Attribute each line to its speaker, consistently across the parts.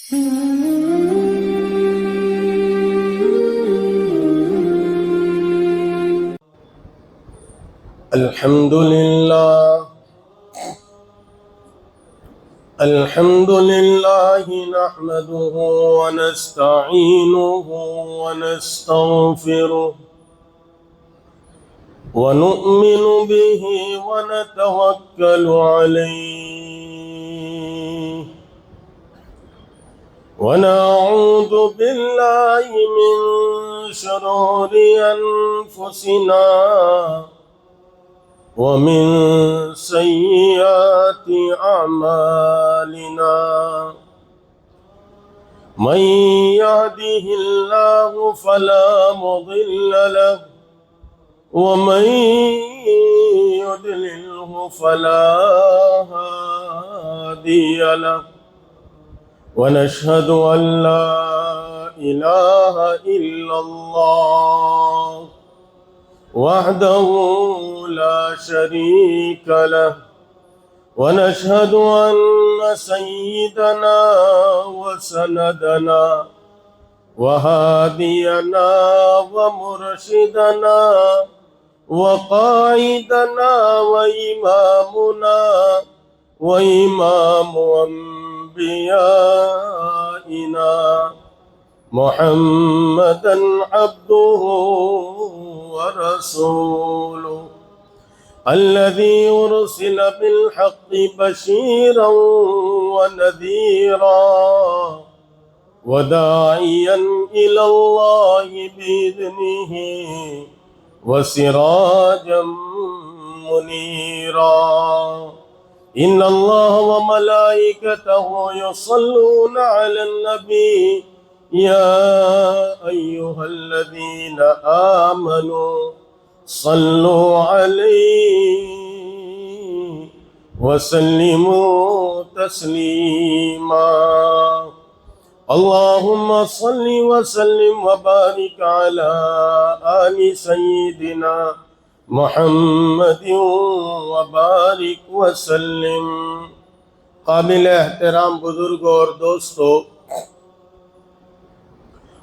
Speaker 1: الحمد لله نحمده ونستعينه ونستغفره ونؤمن به ونتوكل عليه ونعوذ بالله من شرور أنفسنا ومن سيئات أعمالنا من يهده الله فلا مضل له ومن يضلله فلا هادي له ونشهد أن لا إله إلا الله وحده لا شريك له ونشهد أن سيدنا وسندنا وهادينا ومرشدنا وقائدنا وإمامنا وإمام أنبيائنا محمدا عبده ورسوله الذي أرسل بالحق بشيرا ونذيرا وداعيا إلى الله بإذنه وسراجا منيرا إن الله وملائكته يصلون على النبي يا أيها الذين آمنوا صلوا عليه وسلموا تسليما اللهم صل وسلم وبارك على آل سيدنا محمد وبارك وسلم۔ قابل احترام بزرگوں اور دوستو،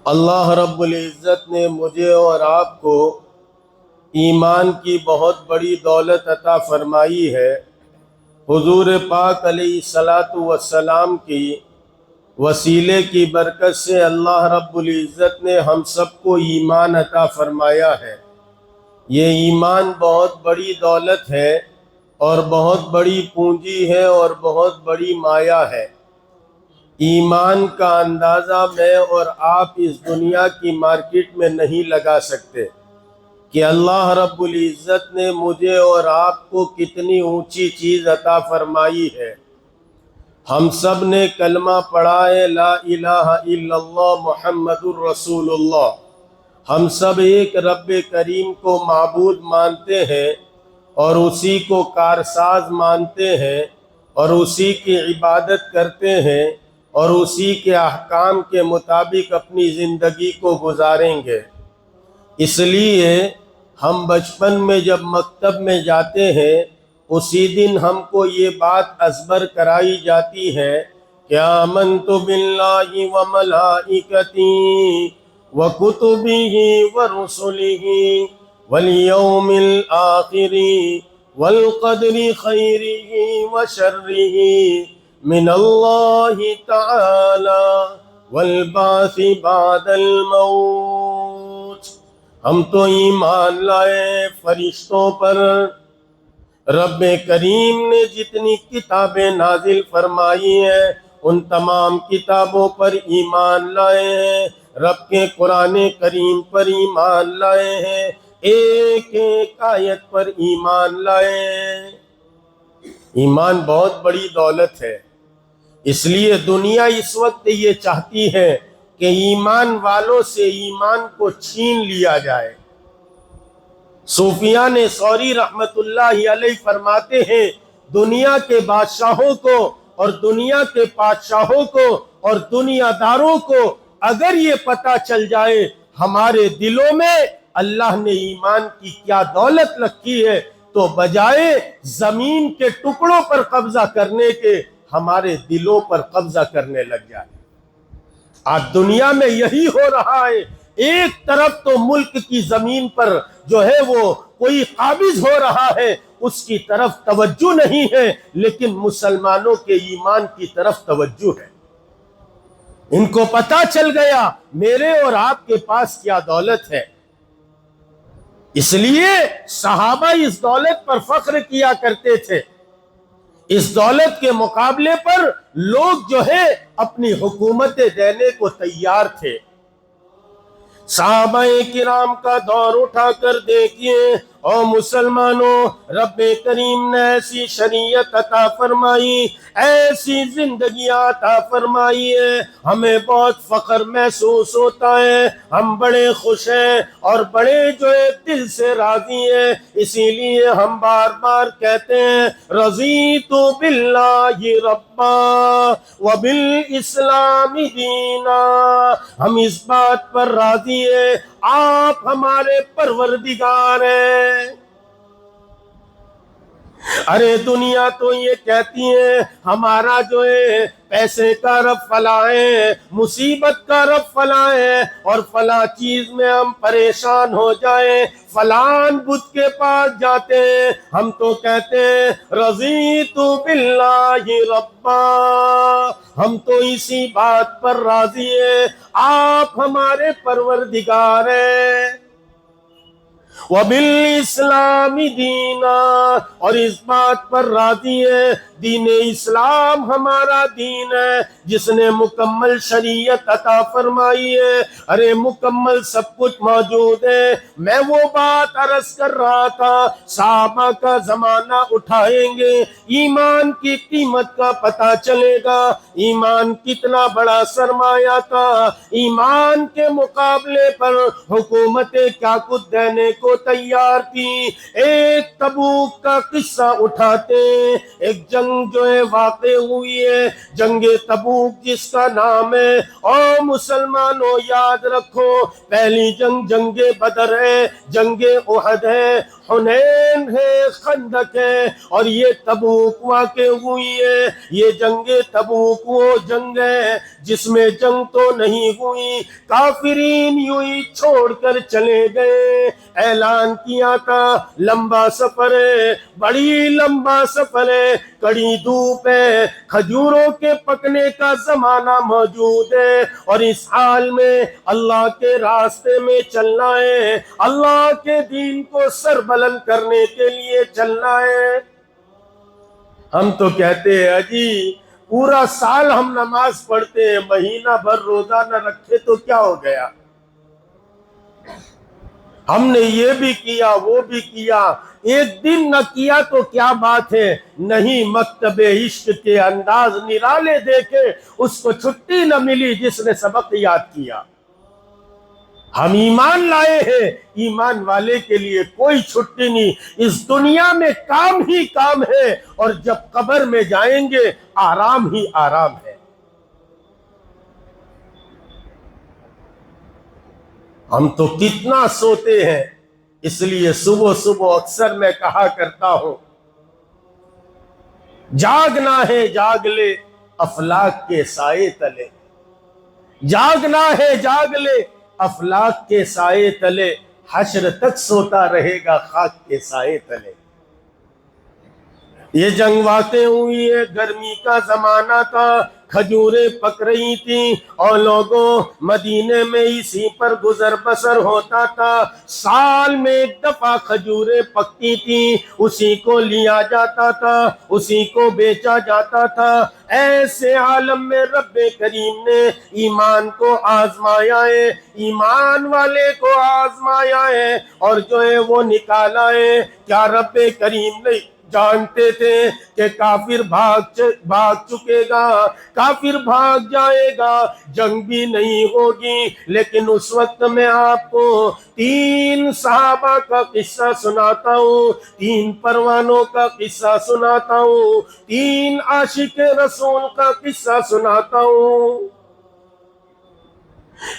Speaker 1: اللہ رب العزت نے مجھے اور آپ کو ایمان کی بہت بڑی دولت عطا فرمائی ہے۔ حضور پاک علیہ الصلاۃ والسلام کی وسیلے کی برکت سے اللہ رب العزت نے ہم سب کو ایمان عطا فرمایا ہے۔ یہ ایمان بہت بڑی دولت ہے اور بہت بڑی پونجی ہے اور بہت بڑی مایا ہے۔ ایمان کا اندازہ میں اور آپ اس دنیا کی مارکیٹ میں نہیں لگا سکتے کہ اللہ رب العزت نے مجھے اور آپ کو کتنی اونچی چیز عطا فرمائی ہے۔ ہم سب نے کلمہ پڑھا ہے لا الہ الا اللہ محمد الرسول اللہ۔ ہم سب ایک رب کریم کو معبود مانتے ہیں اور اسی کو کارساز مانتے ہیں اور اسی کی عبادت کرتے ہیں اور اسی کے احکام کے مطابق اپنی زندگی کو گزاریں گے۔ اس لیے ہم بچپن میں جب مکتب میں جاتے ہیں اسی دن ہم کو یہ بات ازبر کرائی جاتی ہے کہ آمنت باللہ وملائکتہ وکتبہ ورسلہ والیوم الآخر والقدر خیرہ وشرہ من اللہ تعالی والبعث بعد الموت۔ ہم تو ایمان لائے فرشتوں پر، رب کریم نے جتنی کتابیں نازل فرمائی ہیں ان تمام کتابوں پر ایمان لائے ہیں، رب کے قرآن کریم پر ایمان لائے ہیں، ایک ایک آیت پر ایمان لائے ہیں۔ ایمان بہت بڑی دولت ہے، اس لیے دنیا اس وقت یہ چاہتی ہے کہ ایمان والوں سے ایمان کو چھین لیا جائے۔ سفیان ثوری رحمت اللہ علیہ فرماتے ہیں دنیا کے بادشاہوں کو اور دنیا کے بادشاہوں کو اور دنیا داروں کو اگر یہ پتہ چل جائے ہمارے دلوں میں اللہ نے ایمان کی کیا دولت رکھی ہے تو بجائے زمین کے ٹکڑوں پر قبضہ کرنے کے ہمارے دلوں پر قبضہ کرنے لگ جائے۔ آج دنیا میں یہی ہو رہا ہے، ایک طرف تو ملک کی زمین پر جو ہے وہ کوئی قابض ہو رہا ہے، اس کی طرف توجہ نہیں ہے، لیکن مسلمانوں کے ایمان کی طرف توجہ ہے۔ ان کو پتا چل گیا میرے اور آپ کے پاس کیا دولت ہے، اس لیے صحابہ اس دولت پر فخر کیا کرتے تھے۔ اس دولت کے مقابلے پر لوگ جو ہے اپنی حکومتیں دینے کو تیار تھے۔ صحابہ کرام کا دور اٹھا کر دیکھیے، او مسلمانوں، رب کریم نے ایسی شریعت عطا فرمائی، ایسی زندگی عطا فرمائی ہے، ہمیں بہت فخر محسوس ہوتا ہے، ہم بڑے خوش ہیں اور بڑے جو ہے دل سے راضی ہیں۔ اسی لیے ہم بار بار کہتے ہیں رضیت باللہ ربا وبالاسلام دینا، ہم اس بات پر راضی ہیں آپ ہمارے پروردگار ہیں۔ ارے دنیا تو یہ کہتی ہے ہمارا جو ہے پیسے کا رب فلاں ہے، مصیبت کا رب فلاں ہے، اور فلاں چیز میں ہم پریشان ہو جائیں فلان بت کے پاس جاتے ہیں۔ ہم تو کہتے ہیں رضیت باللہ ربا، ہم تو اسی بات پر راضی ہیں آپ ہمارے پروردگار ہیں، وبالاسلام دینا، اور اس بات پر راضی ہے دین اسلام ہمارا دین ہے جس نے مکمل شریعت عطا فرمائی ہے۔ ارے مکمل سب کچھ موجود ہے۔ میں وہ بات عرض کر رہا تھا، صحابہ کا زمانہ اٹھائیں گے، ایمان کی قیمت کا پتہ چلے گا، ایمان کتنا بڑا سرمایہ تھا، ایمان کے مقابلے پر حکومتیں کیا کچھ دینے کو تیار تھی۔ ایک تبوک کا قصہ اٹھاتے ہیں، ایک جنگ جو ہے واقع ہوئی ہے، جنگ تبوک جس کا نام ہے، اور مسلمانوں یاد رکھو پہلی جنگ جنگ بدر ہے، جنگ احد ہے، حنین ہے، خندق ہے، اور یہ تبوک واقع ہوئی ہے۔ یہ جنگ تبوک وہ جنگ ہے جس میں جنگ تو نہیں ہوئی، کافرین یوں ہی چھوڑ کر چلے گئے۔ اعلان کیا تھا لمبا سفر ہے، بڑی لمبا سفر ہے، کڑی دھوپ ہے، کھجوروں کے پکنے کا زمانہ موجود ہے، اور اس حال میں اللہ کے راستے میں چلنا ہے، اللہ کے دین کو سر بلند کرنے کے لیے چلنا ہے۔ ہم تو کہتے ہیں جی پورا سال ہم نماز پڑھتے ہیں، مہینہ بھر روزہ نہ رکھے تو کیا ہو گیا، ہم نے یہ بھی کیا وہ بھی کیا، ایک دن نہ کیا تو کیا بات ہے۔ نہیں مکتب عشق کے انداز نرالے دیکھے اس کو چھٹی نہ ملی جس نے سبق یاد کیا۔ ہم ایمان لائے ہیں، ایمان والے کے لیے کوئی چھٹی نہیں، اس دنیا میں کام ہی کام ہے، اور جب قبر میں جائیں گے آرام ہی آرام ہے۔ ہم تو کتنا سوتے ہیں، اس لیے صبح صبح اکثر میں کہا کرتا ہوں جاگنا ہے جاگ لے افلاک کے سائے تلے، جاگنا ہے جاگ لے افلاک کے سائے تلے، حشر تک سوتا رہے گا خاک کے سائے تلے۔ یہ جنگ واقع ہوئی ہے، گرمی کا زمانہ تھا، کھجوریں پک رہی تھیں، اور لوگوں مدینے میں اسی پر گزر بسر ہوتا تھا، سال میں ایک دفعہ کھجوریں پکتی تھیں، اسی کو لیا جاتا تھا، اسی کو بیچا جاتا تھا۔ ایسے عالم میں رب کریم نے ایمان کو آزمایا ہے، ایمان والے کو آزمایا ہے، اور جو ہے وہ نکالا ہے۔ کیا رب کریم نے جانتے تھے کہ کافر بھاگ چکے گا، کافر بھاگ جائے گا، جنگ بھی نہیں ہوگی؟ لیکن اس وقت میں آپ کو 3 صحابہ کا قصہ سناتا ہوں، 3 پروانوں کا قصہ سناتا ہوں، 3 عاشق رسول کا قصہ سناتا ہوں۔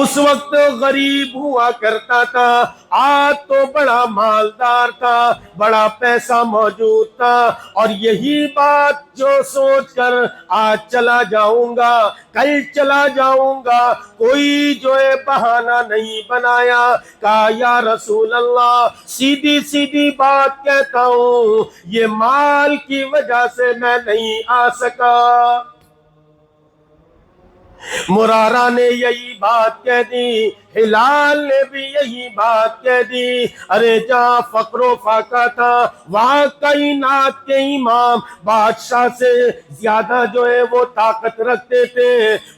Speaker 1: اس وقت غریب ہوا کرتا تھا، آج تو بڑا مالدار تھا، بڑا پیسہ موجود تھا، اور یہی بات جو سوچ کر آج چلا جاؤں گا، کل چلا جاؤں گا، کوئی جو ہے بہانہ نہیں بنایا، کہا یا رسول اللہ سیدھی سیدھی بات کہتا ہوں، یہ مال کی وجہ سے میں نہیں آ سکا۔ مرارہ نے یہی بات کہہ دی، ہلال نے بھی یہی بات کہہ دی، ارے جہاں فقر و فاقہ تھا وہاں کائنات کے امام بادشاہ سے زیادہ جو ہے وہ طاقت رکھتے تھے۔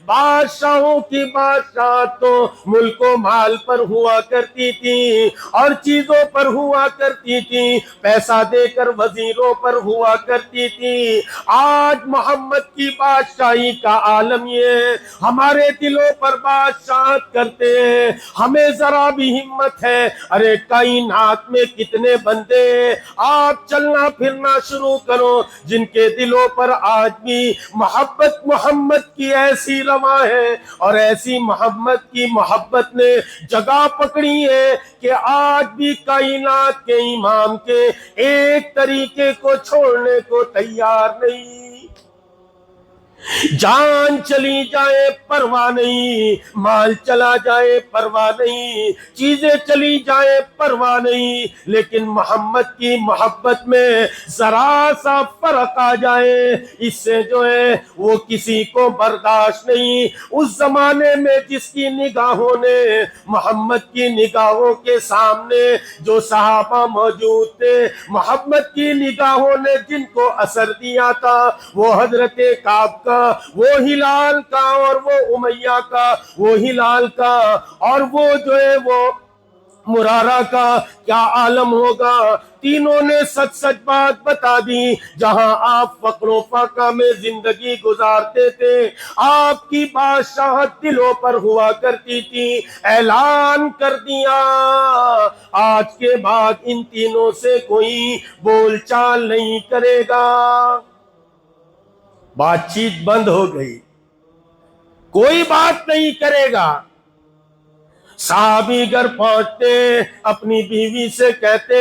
Speaker 1: بادشاہوں کی بادشاہت تو ملک و مال پر ہوا کرتی تھی اور چیزوں پر ہوا کرتی تھی، پیسہ دے کر وزیروں پر ہوا کرتی تھی۔ آج محمد کی بادشاہی کا عالم یہ ہے، ہمارے دلوں پر بادشاہت کرتے ہیں، ہمیں ذرا بھی ہمت ہے، ارے کائنات میں کتنے بندے ہیں، آپ چلنا پھرنا شروع کرو جن کے دلوں پر آج بھی محبت محمد کی ایسی رواں ہے، اور ایسی محمد کی محبت نے جگہ پکڑی ہے کہ آج بھی کائنات کے امام کے ایک طریقے کو چھوڑنے کو تیار نہیں۔ جان چلی جائے پرواہ نہیں، مال چلا جائے پرواہ نہیں، چیزیں چلی جائے پرواہ نہیں، لیکن محمد کی محبت میں ذرا سا فرق آ جائے اس سے جو ہے وہ کسی کو برداشت نہیں۔ اس زمانے میں جس کی نگاہوں نے محمد کی نگاہوں کے سامنے جو صحابہ موجود تھے، محمد کی نگاہوں نے جن کو اثر دیا تھا، وہ حضرت کعب کا، وہ ہلال کا، اور وہ امیہ کا، وہ ہلال کا، اور وہ جو ہے وہ مرارہ کا کیا عالم ہوگا۔ تینوں نے سچ سچ بات بتا دی، جہاں آپ فقر و فاقہ میں زندگی گزارتے تھے، آپ کی بادشاہت دلوں پر ہوا کرتی تھی، اعلان کر دیا آج کے بعد ان تینوں سے کوئی بول چال نہیں کرے گا۔ بات چیت بند ہو گئی، کوئی بات نہیں کرے گا۔ صحابی گھر پہنچتے اپنی بیوی سے کہتے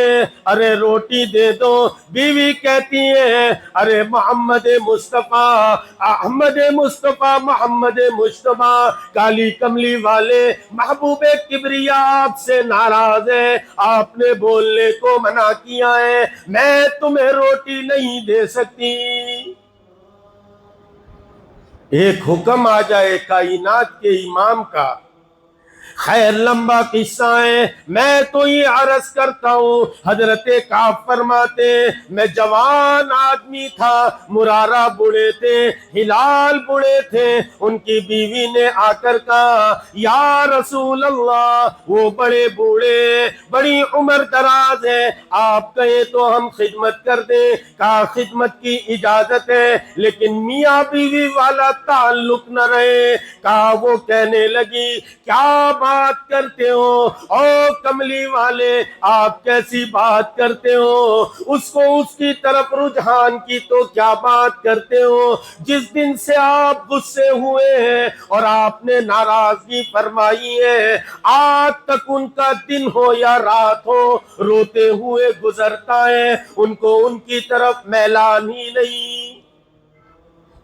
Speaker 1: ارے روٹی دے دو، بیوی کہتی ہے ارے محمد مصطفیٰ، احمد مصطفیٰ، محمد مصطفیٰ، کالی کملی والے محبوب کبریا آپ سے ناراض ہے، آپ نے بولنے کو منع کیا ہے، میں تمہیں روٹی نہیں دے سکتی۔ ایک حکم آ جائے کائنات کے امام کا، خیر لمبا قصہ ہے، میں تو یہ عرض کرتا ہوں، حضرت کعب فرماتے میں جوان آدمی تھا، مرارہ بوڑھے تھے، ہلال بوڑھے تھے، ان کی بیوی نے آ کر کہا یا رسول اللہ، وہ بڑے بوڑھے، بڑی عمر دراز ہے، آپ کہیں تو ہم خدمت کر دیں، کہا خدمت کی اجازت ہے لیکن میاں بیوی والا تعلق نہ رہے۔ کہا وہ کہنے لگی کیا بات کرتے ہو او کملی والے، آپ کیسی بات کرتے ہو، اس کو اس کی طرف رجحان کی تو کیا بات کرتے ہو، جس دن سے آپ غصے ہوئے ہیں اور آپ نے ناراضگی فرمائی ہے، آج تک ان کا دن ہو یا رات ہو روتے ہوئے گزرتا ہے، ان کو ان کی طرف میلان ہی نہیں۔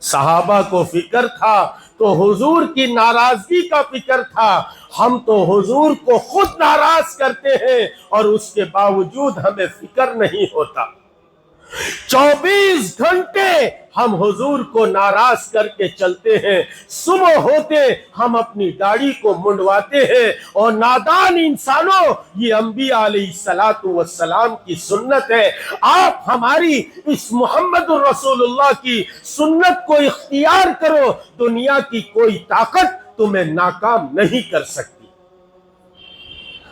Speaker 1: صحابہ کو فکر تھا تو حضور کی ناراضگی کا فکر تھا، ہم تو حضور کو خود ناراض کرتے ہیں اور اس کے باوجود ہمیں فکر نہیں ہوتا۔ 24 گھنٹے ہم حضور کو ناراض کر کے چلتے ہیں، صبح ہوتے ہم اپنی داڑھی کو منڈواتے ہیں، اور نادان انسانوں یہ انبیاء علیہ السلام کی سنت ہے، آپ ہماری اس محمد الرسول اللہ کی سنت کو اختیار کرو، دنیا کی کوئی طاقت تمہیں ناکام نہیں کر سکتی۔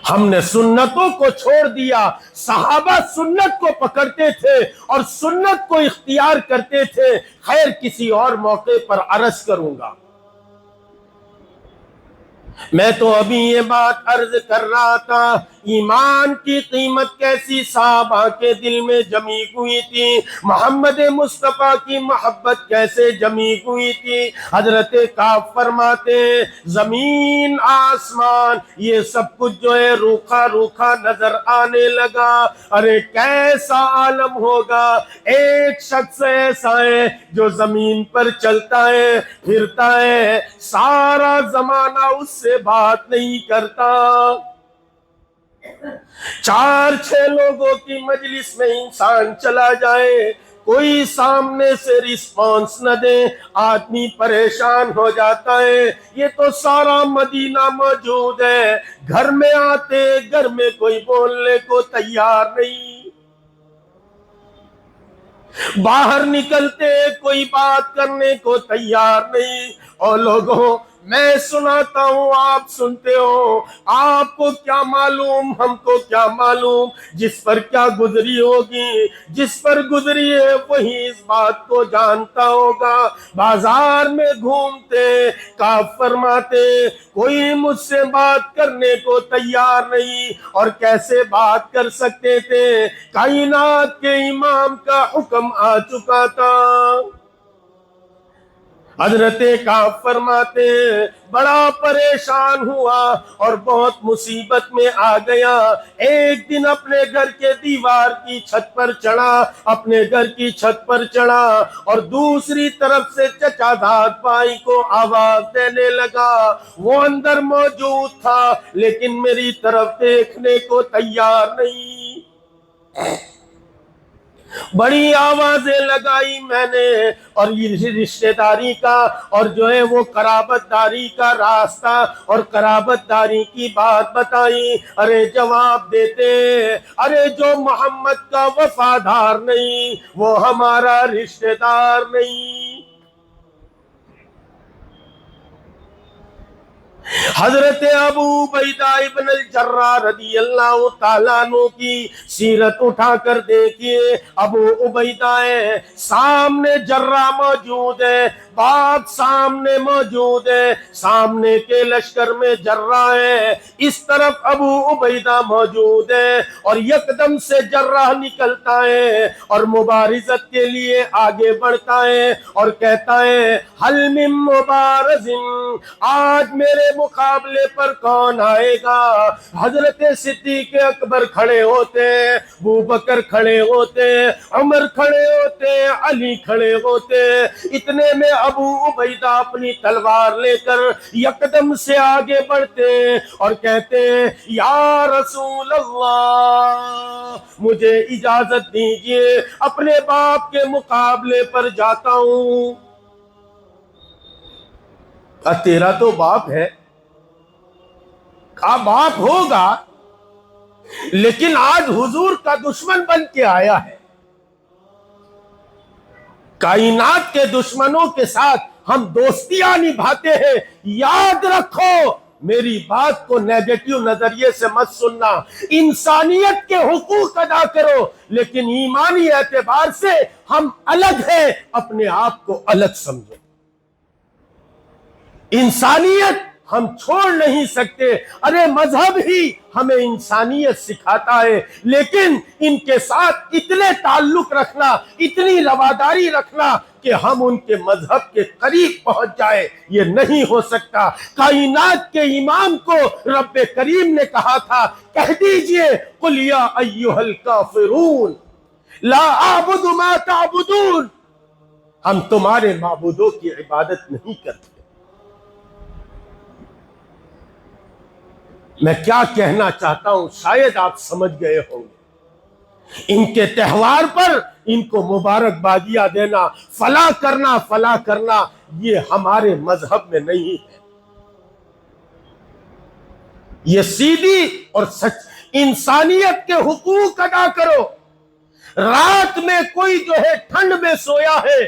Speaker 1: ہم نے سنتوں کو چھوڑ دیا، صحابہ سنت کو پکڑتے تھے اور سنت کو اختیار کرتے تھے۔ خیر کسی اور موقع پر عرض کروں گا، میں تو ابھی یہ بات عرض کر رہا تھا، ایمان کی قیمت کیسی صحابہ کے دل میں جمی ہوئی تھی، محمد مصطفیٰ کی محبت کیسے جمی ہوئی تھی۔ حضرت کعب فرماتے ہیں زمین آسمان یہ سب کچھ جو ہے روکھا روکھا نظر آنے لگا۔ ارے کیسا عالم ہوگا، ایک شخص ایسا ہے جو زمین پر چلتا ہے پھرتا ہے، سارا زمانہ اس سے بات نہیں کرتا۔ 4-6 لوگوں کی مجلس میں انسان چلا جائے، کوئی سامنے سے رسپانس نہ دے، آدمی پریشان ہو جاتا ہے۔ یہ تو سارا مدینہ موجود ہے، گھر میں آتے گھر میں کوئی بولنے کو تیار نہیں، باہر نکلتے کوئی بات کرنے کو تیار نہیں۔ اور لوگوں میں سناتا ہوں آپ سنتے ہو، آپ کو کیا معلوم ہم کو کیا معلوم، جس پر کیا گزری ہوگی، جس پر گزری ہے وہی اس بات کو جانتا ہوگا۔ بازار میں گھومتے کعب فرماتے کوئی مجھ سے بات کرنے کو تیار نہیں، اور کیسے بات کر سکتے تھے، کائنات کے امام کا حکم آ چکا تھا۔ حضرت کعب فرماتے ہیں بڑا پریشان ہوا اور بہت مصیبت میں آ گیا۔ ایک دن اپنے گھر کے دیوار کی چھت پر چڑھا، اپنے گھر کی چھت پر چڑھا اور دوسری طرف سے چچا زاد بھائی کو آواز دینے لگا۔ وہ اندر موجود تھا لیکن میری طرف دیکھنے کو تیار نہیں۔ بڑی آوازیں لگائی میں نے، اور یہ رشتہ داری کا اور جو ہے وہ قرابت داری کا راستہ اور قرابت داری کی بات بتائی۔ ارے جواب دیتے ارے جو محمد کا وفادار نہیں وہ ہمارا رشتہ دار نہیں۔ حضرت ابو عبیدہ ابن الجراح رضی اللہ تعالیٰ عنہ کی سیرت اٹھا کر دیکھیے۔ ابو عبیدہ ہے، سامنے جراح موجود ہے، باپ سامنے موجود ہے، سامنے کے لشکر میں جراح ہے، اس طرف ابو عبیدہ موجود ہے، اور یکدم سے جراح نکلتا ہے اور مبارزت کے لیے آگے بڑھتا ہے اور کہتا ہے حل من مبارز، آج میرے مقابلے پر کون آئے گا؟ حضرت صدیق اکبر کھڑے ہوتے ہیں، ابو بکر کھڑے ہوتے ہیں، عمر کھڑے ہوتے ہیں، علی کھڑے ہوتے ہیں۔ اتنے میں ابو عبیدہ اپنی تلوار لے کر یکدم سے آگے بڑھتے ہیں اور کہتے ہیں یا رسول اللہ مجھے اجازت دیجئے، اپنے باپ کے مقابلے پر جاتا ہوں۔ تیرا تو باپ ہے، کہا باپ ہوگا لیکن آج حضور کا دشمن بن کے آیا ہے۔ کائنات کے دشمنوں کے ساتھ ہم دوستیاں نبھاتے ہیں، یاد رکھو میری بات کو نیگیٹو نظریے سے مت سننا، انسانیت کے حقوق ادا کرو، لیکن ایمانی اعتبار سے ہم الگ ہیں، اپنے آپ کو الگ سمجھو۔ انسانیت ہم چھوڑ نہیں سکتے، ارے مذہب ہی ہمیں انسانیت سکھاتا ہے، لیکن ان کے ساتھ اتنے تعلق رکھنا، اتنی رواداری رکھنا کہ ہم ان کے مذہب کے قریب پہنچ جائے، یہ نہیں ہو سکتا۔ کائنات کے امام کو رب کریم نے کہا تھا کہہ دیجئے قل یا ایھا الکافرون لا اعبد ما تعبدون، ہم تمہارے معبودوں کی عبادت نہیں کرتے۔ میں کیا کہنا چاہتا ہوں شاید آپ سمجھ گئے ہوں گے۔ ان کے تہوار پر ان کو مبارکبادیاں دینا، فلاں کرنا یہ ہمارے مذہب میں نہیں ہے۔ یہ سیدھی اور سچ انسانیت کے حقوق ادا کرو۔ رات میں کوئی جو ہے ٹھنڈ میں سویا ہے،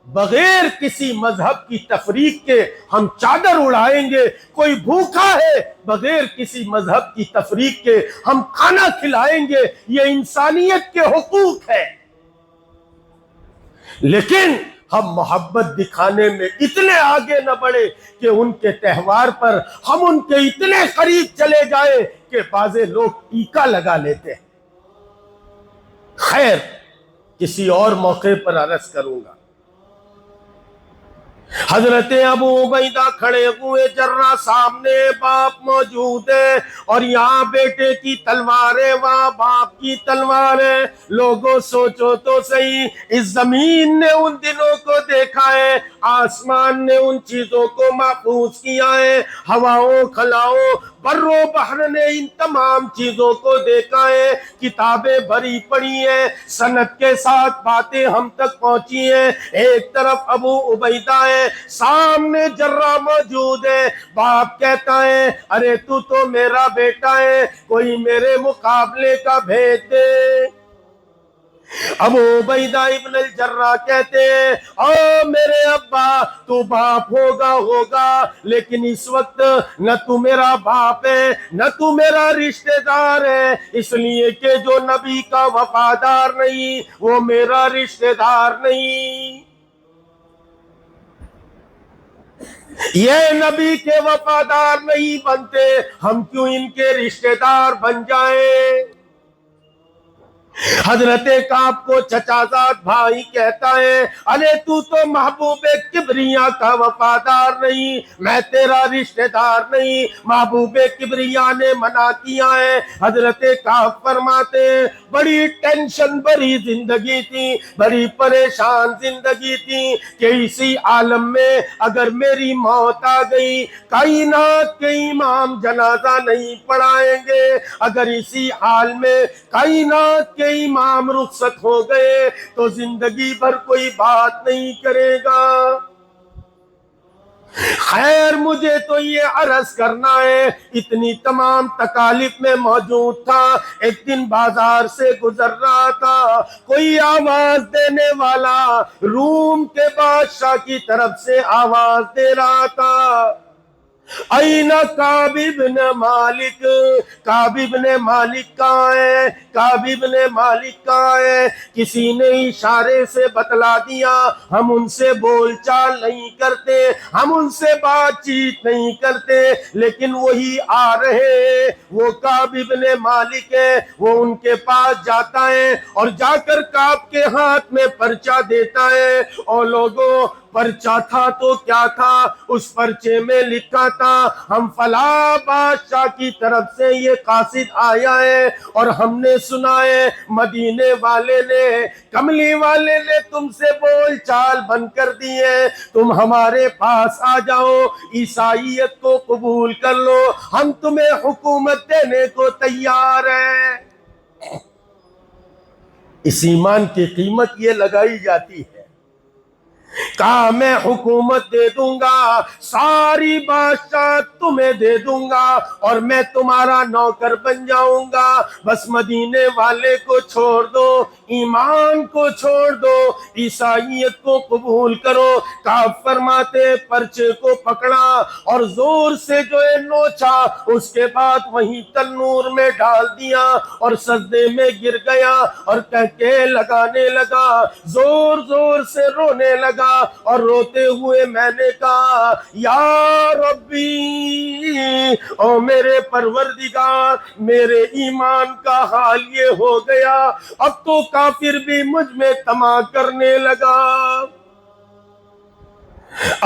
Speaker 1: بغیر کسی مذہب کی تفریق کے ہم چادر اڑائیں گے، کوئی بھوکا ہے بغیر کسی مذہب کی تفریق کے ہم کھانا کھلائیں گے، یہ انسانیت کے حقوق ہے۔ لیکن ہم محبت دکھانے میں اتنے آگے نہ بڑھے کہ ان کے تہوار پر ہم ان کے اتنے قریب چلے جائیں کہ بعضے لوگ ٹیکا لگا لیتے ہیں۔ خیر، کسی اور موقع پر عرض کروں گا۔ حضرت ابو عبیدہ کھڑے ہوئے، جرہ سامنے، باپ موجود ہے، اور یہاں بیٹے کی تلوار ہے، وہاں باپ کی تلوار ہے۔ لوگوں سوچو تو صحیح، اس زمین نے ان دنوں کو دیکھا ہے، آسمان نے ان چیزوں کو محفوظ کیا ہے، ہواؤں خلاؤں بر و بحر نے ان تمام چیزوں کو دیکھا ہے، کتابیں بھری پڑی ہیں، سند کے ساتھ باتیں ہم تک پہنچی ہیں۔ ایک طرف ابو عبیدہ ہے، سامنے جرہ موجود ہے، باپ کہتا ہے ارے تو میرا بیٹا ہے، کوئی میرے مقابلے کا بھیج دے۔ ابو عبیدہ ابن الجرہ کہتے ہیں او میرے ابا، تو باپ ہوگا لیکن اس وقت نہ تو میرا باپ ہے نہ تو میرا رشتہ دار ہے، اس لیے کہ جو نبی کا وفادار نہیں وہ میرا رشتہ دار نہیں۔ یہ نبی کے وفادار نہیں بنتے، ہم کیوں ان کے رشتہ دار بن جائیں؟ حضرت کعب کو چچا زاد بھائی کہتا ہے ارے تو محبوب کبریا کا وفادار نہیں، میں تیرا رشتہ دار نہیں، محبوب کبریا نے منع کیا ہے۔ حضرت کعب فرماتے ہیں بڑی ٹینشن بھری زندگی تھی، بڑی پریشان زندگی تھی کہ اسی عالم میں اگر میری موت آ گئی، کائنات کے امام جنازہ نہیں پڑھائیں گے، اگر اسی حال میں کائنات کے امام رخصت ہو گئے تو زندگی بھر کوئی بات نہیں کرے گا۔ خیر، مجھے تو یہ عرض کرنا ہے، اتنی تمام تکالیف میں موجود تھا، ایک دن بازار سے گزر رہا تھا، کوئی آواز دینے والا روم کے بادشاہ کی طرف سے آواز دے رہا تھا، این کعب ابن مالک، کعب ابن مالک کہاں ہے، کعب ابن مالک کہاں ہے؟ کسی نے اشارے سے بتلا دیا ہم ان سے بول چال نہیں کرتے، ہم ان سے بات چیت نہیں کرتے، لیکن وہی آ رہے ہیں، وہ کعب ابن مالک ہے۔ وہ ان کے پاس جاتا ہے اور جا کر کعب کے ہاتھ میں پرچہ دیتا ہے، اور لوگوں پرچہ تھا تو کیا تھا، اس پرچے میں لکھا تھا ہم فلاں بادشاہ کی طرف سے یہ قاصد آیا ہے، اور ہم نے سنا ہے مدینے والے نے، کملی والے نے تم سے بول چال بند کر دی ہے، تم ہمارے پاس آ جاؤ، عیسائیت کو قبول کر لو، ہم تمہیں حکومت دینے کو تیار ہیں۔ اس ایمان کی قیمت یہ لگائی جاتی ہے، کہا میں حکومت دے دوں گا، ساری بادشاہ تمہیں دے دوں گا، اور میں تمہارا نوکر بن جاؤں گا، بس مدینے والے کو چھوڑ دو، ایمان کو چھوڑ دو، عیسائیت کو قبول کرو۔ کعب فرماتے پرچے کو پکڑا اور زور سے جو ہے نوچا، اس کے بعد وہیں تنور میں ڈال دیا اور سجدے میں گر گیا اور کہکے لگانے لگا، زور زور سے رونے لگا، اور روتے ہوئے میں نے کہا یا ربی، او میرے پروردگار، میرے ایمان کا حال یہ ہو گیا، اب تو کافر بھی مجھ میں طمع کرنے لگا،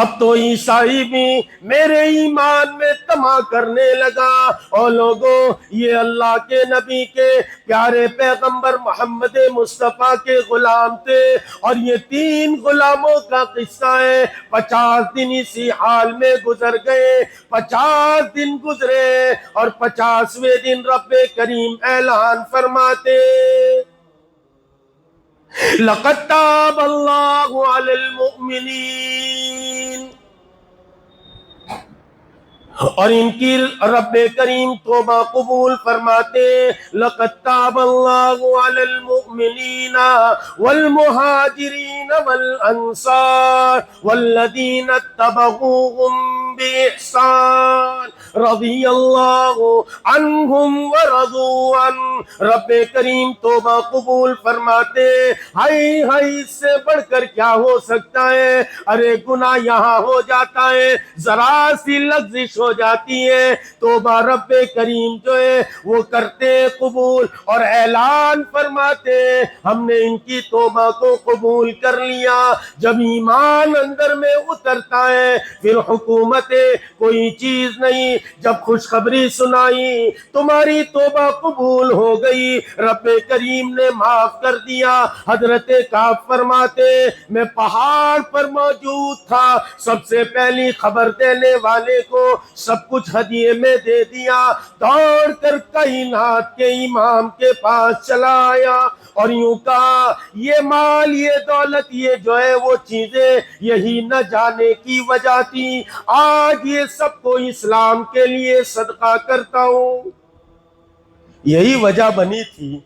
Speaker 1: اب تو عیسائی بھی میرے ایمان میں طمع کرنے لگا۔ اور لوگوں، یہ اللہ کے نبی کے پیارے پیغمبر محمد مصطفیٰ کے غلام تھے، اور یہ 3 غلاموں کا قصہ ہے۔ 50 دن اسی حال میں گزر گئے، 50 دن گزرے، اور 50ویں دن رب کریم اعلان فرماتے لَقَدْ تَابَ اللَّهُ عَلَى الْمُؤْمِنِينَ، اور ان کی رب کریم توبہ قبول فرماتے لَقَدْ تَابَ اللَّهُ عَلَى الْمُؤْمِنِينَ وَالْمُهَاجِرِينَ وَالْأَنصَارِ وَالَّذِينَ اتَّبَعُوهُم بِإِحْسَانٍ رضی اللہ عنہم ورضوا عنہ۔ رب کریم توبہ قبول فرماتے، ہائی ہائی اس سے بڑھ کر کیا ہو سکتا ہے؟ ارے گناہ یہاں ہو جاتا ہے، ذرا سی لغزش ہو جاتی ہے، توبہ رب کریم جو ہے وہ کرتے قبول اور اعلان فرماتے ہم نے ان کی توبہ کو قبول کر لیا۔ جب ایمان اندر میں اترتا ہے پھر حکومت کوئی چیز نہیں۔ جب خوشخبری سنائی تمہاری توبہ قبول ہو گئی، رب کریم نے معاف کر دیا۔ حضرت کعب فرماتے میں پہاڑ پر موجود تھا، سب سے پہلی خبر دینے والے کو سب کچھ ہدیے میں دے دیا، دوڑ کر کائنات کے امام کے پاس چلا آیا اور یوں کہا یہ مال، یہ دولت، یہ جو ہے وہ چیزیں یہی نہ جانے کی وجہ تھی، آج یہ سب کو اسلام کے لیے صدقہ کرتا ہوں۔ یہی وجہ بنی تھی۔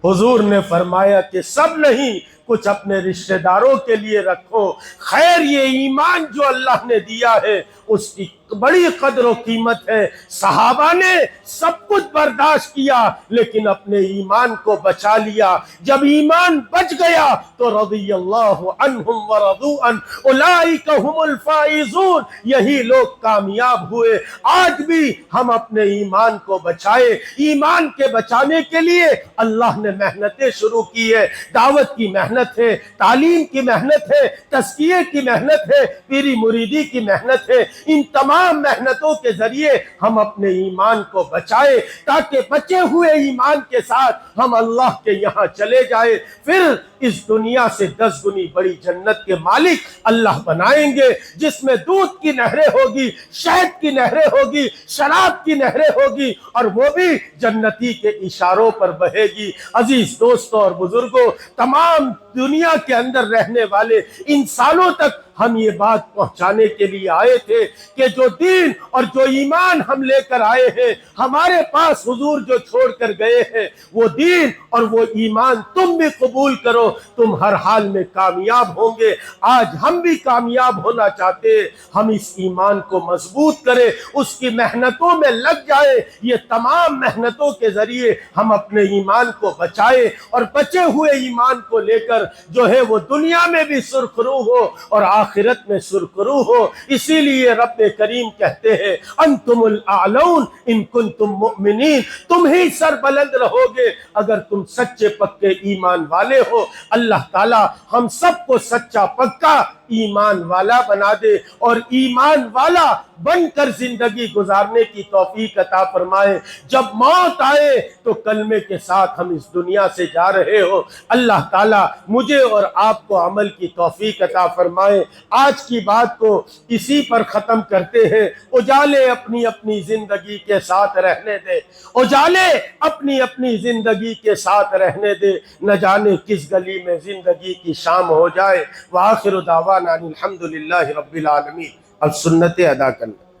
Speaker 1: حضور نے فرمایا کہ سب نہیں، کچھ اپنے رشتہ داروں کے لیے رکھو۔ خیر یہ ایمان جو اللہ نے دیا ہے اس کی بڑی قدر و قیمت ہے۔ صحابہ نے سب کچھ برداشت کیا لیکن اپنے ایمان کو بچا لیا۔ جب ایمان بچ گیا تو رضی اللہ عنہم ورضوا عنہ، اولئک هم الفائزون، یہی لوگ کامیاب ہوئے۔ آج بھی ہم اپنے ایمان کو بچائے۔ ایمان کے بچانے کے لیے اللہ نے محنتیں شروع کی ہے، دعوت کی محنت ہے، تعلیم کی محنت ہے، تزکیے کی محنت ہے، پیری مریدی کی محنت ہے۔ ان تمام محنتوں کے ذریعے ہم اپنے ایمان کو بچائے تاکہ بچے ہوئے ایمان کے ساتھ ہم اللہ کے یہاں چلے جائے، پھر اس دنیا سے 10 گنی بڑی جنت کے مالک اللہ بنائیں گے، جس میں دودھ کی نہریں ہوگی، شہد کی نہریں ہوگی، شراب کی نہریں ہوگی، اور وہ بھی جنتی کے اشاروں پر بہے گی۔ عزیز دوستوں اور بزرگوں، تمام دنیا کے اندر رہنے والے انسانوں تک ہم یہ بات پہنچانے کے لیے آئے تھے کہ جو دین اور جو ایمان ہم لے کر آئے ہیں، ہمارے پاس حضور جو چھوڑ کر گئے ہیں، وہ دین اور وہ ایمان تم بھی قبول کرو، تم ہر حال میں کامیاب ہوں گے۔ آج ہم بھی کامیاب ہونا چاہتے ہیں، ہم اس ایمان کو مضبوط کریں، اس کی محنتوں میں لگ جائے، یہ تمام محنتوں کے ذریعے ہم اپنے ایمان کو بچائے اور بچے ہوئے ایمان کو لے کر جو ہے وہ دنیا میں بھی سرخرو ہو اور آخرت میں سرخرو ہو۔ اسی لیے رب کریم کہتے ہیں انتم الاعلون ان کنتم مؤمنین، تم ہی سر بلند رہو گے اگر تم سچے پکے ایمان والے ہو۔ اللہ تعالی ہم سب کو سچا پکا ایمان والا بنا دے اور ایمان والا بن کر زندگی گزارنے کی توفیق عطا فرمائے۔ جب موت آئے تو کلمے کے ساتھ ہم اس دنیا سے جا رہے ہو۔ اللہ تعالیٰ مجھے اور آپ کو عمل کی توفیق عطا فرمائے۔ آج کی بات کو اسی پر ختم کرتے ہیں۔ اجالے اپنی اپنی زندگی کے ساتھ رہنے دے، اجالے اپنی اپنی زندگی کے ساتھ رہنے دے، نہ جانے کس گلی میں زندگی کی شام ہو جائے۔ وآخر دعوانا الحمدللہ رب العالمین۔ اب سنتیں ادا کرنا۔